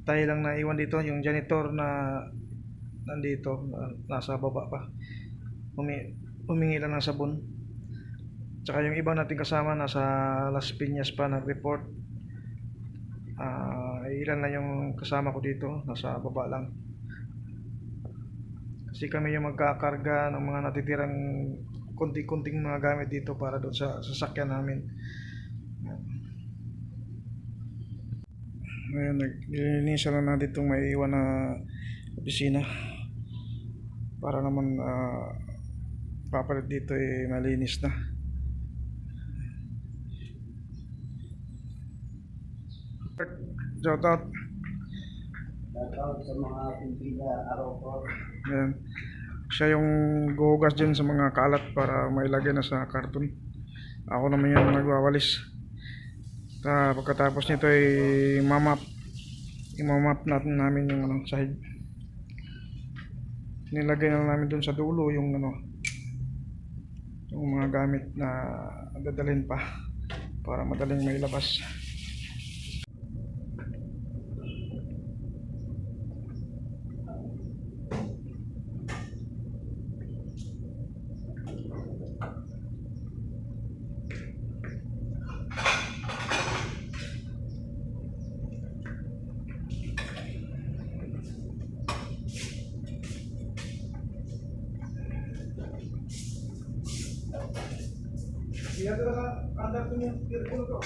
tayo lang na iwan dito, yung janitor na nandito, nasa baba pa. Humingi lang ng sabon. Tsaka yung ibang nating kasama nasa Las Piñas pa nag-report. Ilan na yung kasama ko dito, nasa baba lang. Kasi kami yung magkakarga ng mga natitirang kunting-kunting mga gamit dito para doon sa sasakyan namin. Ngayon, nilinisan na natin itong may iwan na opisina para naman papalit dito malinis na. Shout out. Shoutout sa mga pipila araw po. Ayan. Siya yung guhugas dyan sa mga kalat para mailagay na sa karton. Ako naman yung nagwawalis. Pagkatapos nito ay imamap namin yung sahig. Nilagay na namin dun sa dulo yung yung mga gamit na dadalhin pa para madaling mailabas. Iya talaga andar ko yung earphone ko.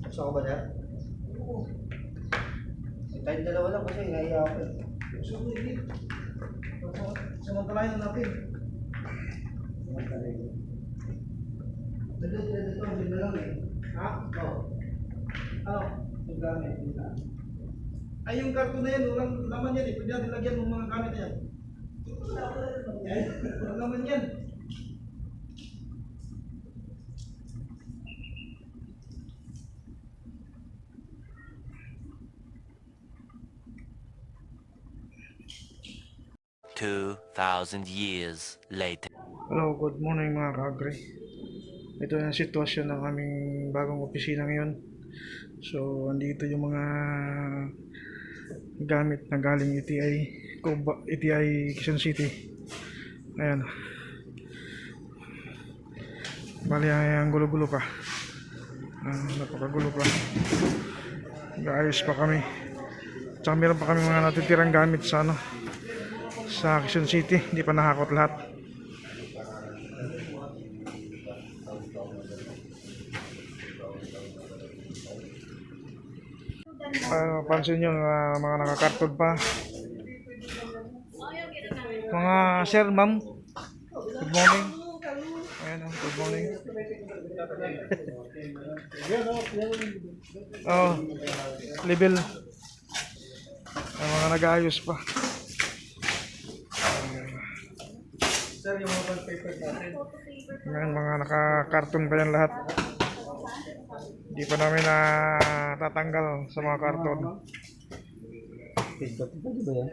Gusto ko ba dyan? Oo. Tayong dalawa lang kasi naiya ako eh. So, hindi. Samantalayan na natin. Dito, hindi na lang eh. Ha? Oo. Ano? Yung gamit, yung gamit. Ay, yung karton na yan, walang laman yan eh. Pwede natin lagyan ng mga gamit na yan. Walang laman yan. $2,000 later. Hello, good morning mga kaagre. Ito yung sitwasyon ng aming bagong opisina ngayon. So, andito yung mga gamit na galing ETI Quezon City. Ayan. Bali, ang gulo-gulo pa. Napakagulo pa. Ayos pa kami. Tsaka meron pa kami mga natitirang gamit sa sa Quezon City, hindi pa nakakot lahat. Pansin nyo mga nakakartod pa. Mga sir, ma'am, good morning. Ayan, good morning. Oh, level. Mga nag-aayos pa. Sir, yung mga paper natin. Ngayon, mga naka-karton pa yan lahat. Hindi pa namin natatanggal sa mga karton. Facebook pa ba yan?